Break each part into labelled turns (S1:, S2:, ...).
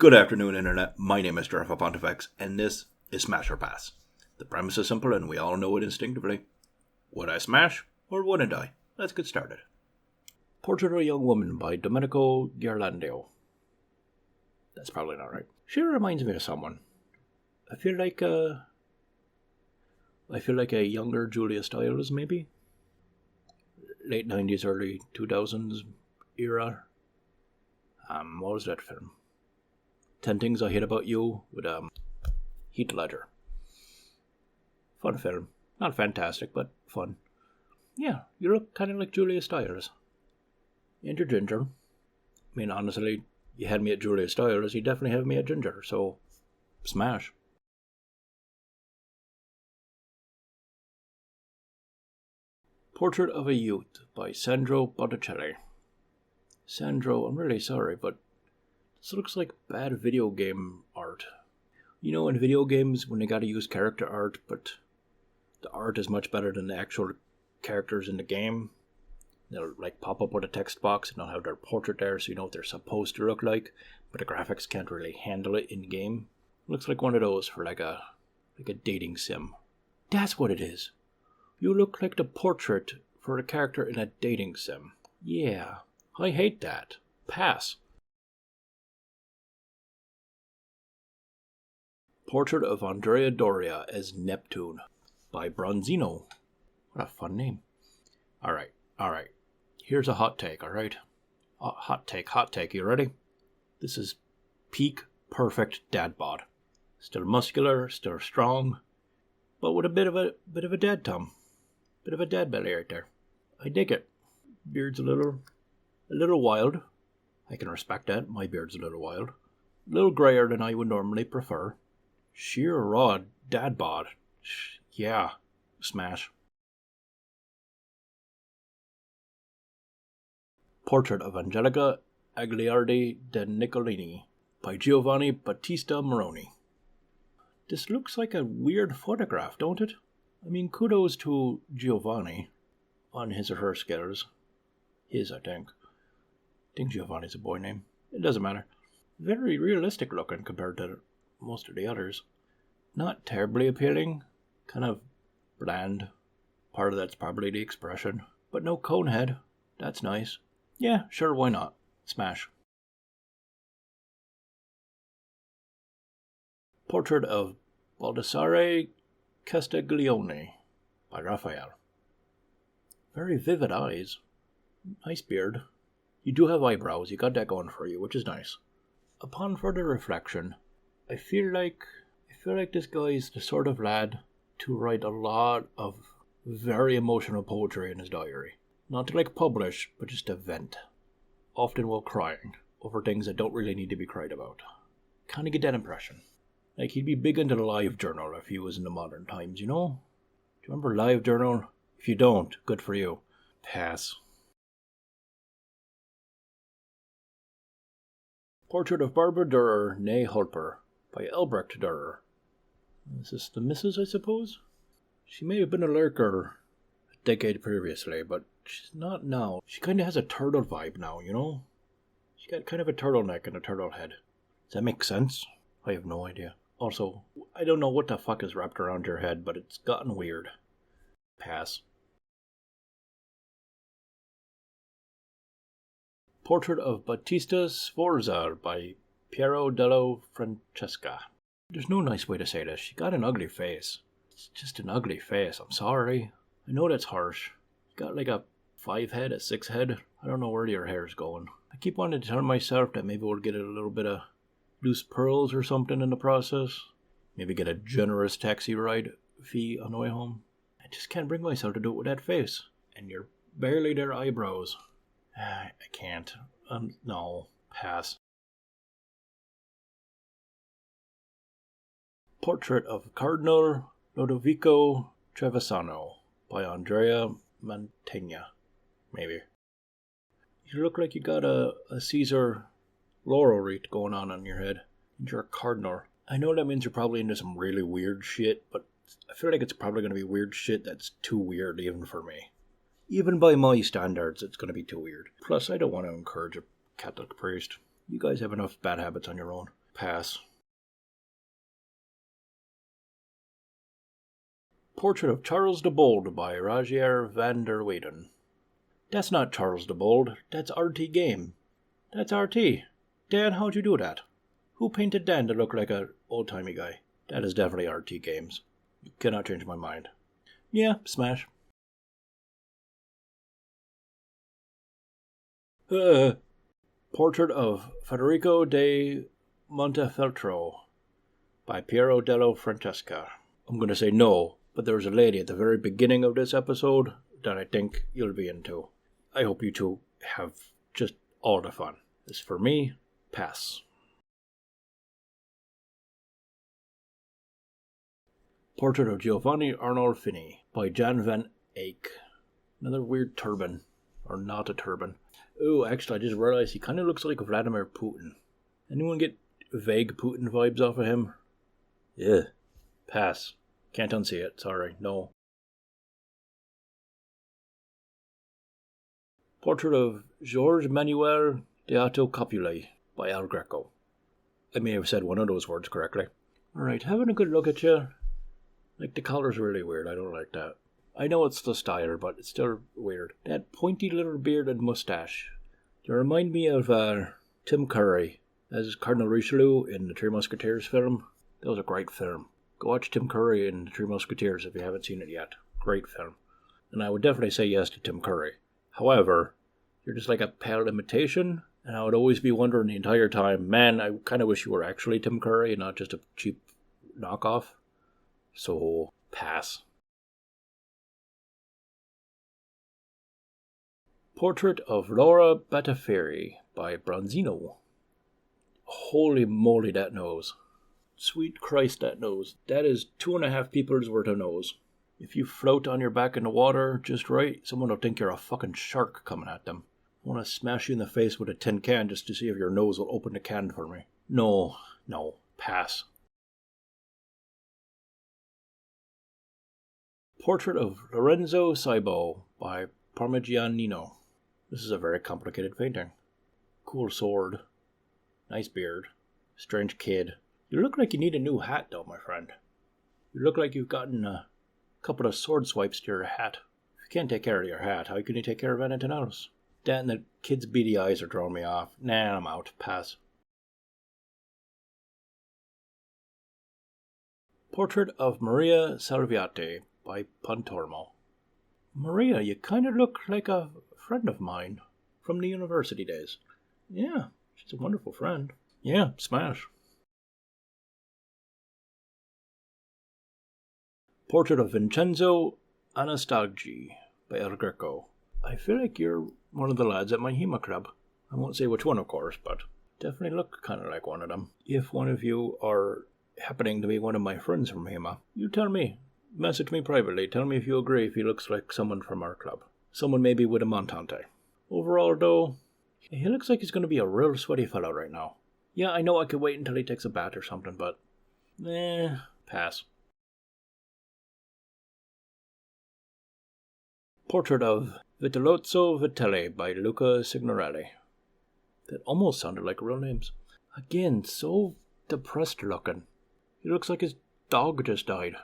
S1: Good afternoon, Internet. My name is Jerfa Pontifex, and this is smashorpass. The premise is simple, and we all know it instinctively. Would I smash, or wouldn't I? Let's get started. Portrait of a Young Woman by Domenico Ghirlandaio. That's probably not right. She reminds me of someone. I feel like a younger Julia Stiles, maybe? Late 90s, early 2000s era. What was that film? 10 Things I Hate About You with Heath Ledger. Fun film. Not fantastic, but fun. Yeah, you look kind of like Julia Stiles. And you're ginger. I mean, honestly, you had me at Julia Stiles, you definitely have me at ginger, so smash. Portrait of a Youth by Sandro Botticelli. Sandro, I'm really sorry, but this looks like bad video game art. You know, in video games, when they gotta use character art, but the art is much better than the actual characters in the game. They'll like pop up with a text box and they'll have their portrait there so you know what they're supposed to look like, but the graphics can't really handle it in game. Looks like one of those for like a dating sim. That's what it is. You look like the portrait for a character in a dating sim. Yeah, I hate that. Pass. Portrait of Andrea Doria as Neptune by Bronzino. What a fun name. Alright. Here's a hot take, alright? Hot take, you ready? This is peak perfect dad bod. Still muscular, still strong, but with a bit of a dad tum. Bit of a dad belly right there. I dig it. Beard's a little wild. I can respect that. My beard's a little wild. A little grayer than I would normally prefer. Sheer raw dad bod. Yeah. Smash. Portrait of Angelica Agliardi de Nicolini by Giovanni Battista Moroni. This looks like a weird photograph, don't it? I mean, kudos to Giovanni on his or her skills. His, I think. I think Giovanni's a boy name. It doesn't matter. Very realistic looking compared to most of the others. Not terribly appealing. Kind of bland. Part of that's probably the expression. But no cone head. That's nice. Yeah, sure, why not? Smash. Portrait of Baldassare Castiglione by Raphael. Very vivid eyes. Nice beard. You do have eyebrows, you got that going for you, which is nice. Upon further reflection, I feel like this guy is the sort of lad to write a lot of very emotional poetry in his diary. Not to like publish, but just to vent. Often while crying over things that don't really need to be cried about. Kinda get that impression. Like he'd be big into the live journal if he was in the modern times, you know? Do you remember live journal? If you don't, good for you. Pass. Portrait of Barbara Dürer, née Hulper, by Albrecht Dürer. Is this the missus, I suppose? She may have been a lurker a decade previously, but she's not now. She kind of has a turtle vibe now, you know? She got kind of a turtleneck and a turtle head. Does that make sense? I have no idea. Also, I don't know what the fuck is wrapped around your head, but it's gotten weird. Pass. Portrait of Battista Sforza by Piero della Francesca. There's no nice way to say this. She got an ugly face. It's just an ugly face. I'm sorry. I know that's harsh. You got like a 5 head, a 6 head. I don't know where your hair's going. I keep wanting to tell myself that maybe we'll get a little bit of loose pearls or something in the process. Maybe get a generous taxi ride fee on the way home. I just can't bring myself to do it with that face. And you're barely their eyebrows. I can't. No. Pass. Portrait of Cardinal Lodovico Trevisano by Andrea Mantegna. Maybe. You look like you got a Caesar laurel wreath going on your head. And you're a cardinal. I know that means you're probably into some really weird shit, but I feel like it's probably going to be weird shit that's too weird even for me. Even by my standards, it's going to be too weird. Plus, I don't want to encourage a Catholic priest. You guys have enough bad habits on your own. Pass. Portrait of Charles the Bold by Rogier van der Weyden. That's not Charles the Bold, that's RT Game. That's RT. Dan, how'd you do that? Who painted Dan to look like a old-timey guy? That is definitely RT Games. You cannot change my mind. Yeah, smash. Portrait of Federico de Montefeltro by Piero della Francesca. I'm going to say no, but there's a lady at the very beginning of this episode that I think you'll be into. I hope you two have just all the fun. As for me, pass. Portrait of Giovanni Arnolfini by Jan van Eyck. Another weird turban. Or not a turban. Oh, actually, I just realized he kind of looks like Vladimir Putin. Anyone get vague Putin vibes off of him? Yeah. Pass. Can't unsee it. Sorry. No. Portrait of Georges Manuel Deato Copuli by El Greco. I may have said one of those words correctly. Alright, having a good look at you. Like, the collar's really weird. I don't like that. I know it's the style, but it's still weird. That pointy little beard and mustache. You remind me of Tim Curry as Cardinal Richelieu in the Three Musketeers film. That was a great film. Go watch Tim Curry in the Three Musketeers if you haven't seen it yet. Great film. And I would definitely say yes to Tim Curry. However, you're just like a pale imitation, and I would always be wondering the entire time, man, I kind of wish you were actually Tim Curry and not just a cheap knockoff. So, pass. Portrait of Laura Battiferri by Bronzino. Holy moly, that nose. Sweet Christ, that nose. That is 2.5 people's worth of nose. If you float on your back in the water just right, someone will think you're a fucking shark coming at them. I want to smash you in the face with a tin can just to see if your nose will open the can for me. No, pass. Portrait of Lorenzo Saibo by Parmigianino. This is a very complicated painting. Cool sword. Nice beard. Strange kid. You look like you need a new hat though, my friend. You look like you've gotten a couple of sword swipes to your hat. If you can't take care of your hat, how can you take care of anything else? That and the kid's beady eyes are throwing me off. Nah, I'm out. Pass. Portrait of Maria Salviati by Pontormo. Maria, you kind of look like a friend of mine from the university days. Yeah, she's a wonderful friend. Yeah, smash. Portrait of Vincenzo Anastaggi by El Greco. I feel like you're one of the lads at my HEMA club. I won't say which one, of course, but definitely look kind of like one of them. If one of you are happening to be one of my friends from HEMA, you tell me. Message me privately. Tell me if you agree if he looks like someone from our club. Someone maybe with a montante. Overall, though, he looks like he's going to be a real sweaty fellow right now. Yeah, I know I could wait until he takes a bath or something, but... pass. Portrait of Vitellozzo Vitelli by Luca Signorelli. That almost sounded like real names. Again, so depressed looking. He looks like his dog just died.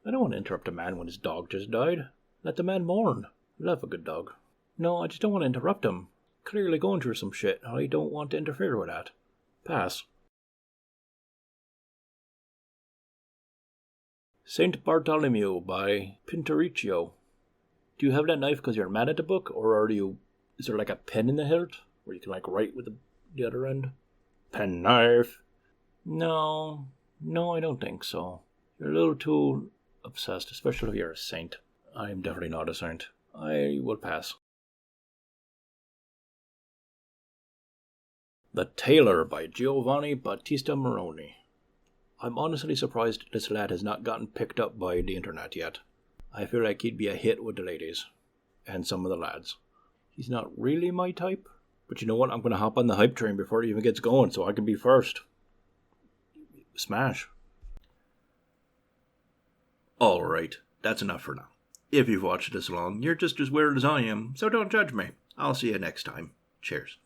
S1: I don't want to interrupt a man when his dog just died. Let the man mourn. I love a good dog. No, I just don't want to interrupt him. Clearly going through some shit. I don't want to interfere with that. Pass. Saint Bartholomew by Pinturicchio. Do you have that knife because you're mad at the book, or is there like a pen in the hilt where you can like write with the other end? Pen knife. No, I don't think so. You're a little too obsessed, especially if you're a saint. I'm definitely not a saint. I will pass. The Tailor by Giovanni Battista Moroni. I'm honestly surprised this lad has not gotten picked up by the internet yet. I feel like he'd be a hit with the ladies. And some of the lads. He's not really my type. But you know what? I'm going to hop on the hype train before it even gets going so I can be first. Smash. Alright, that's enough for now. If you've watched this long, you're just as weird as I am, so don't judge me. I'll see you next time. Cheers.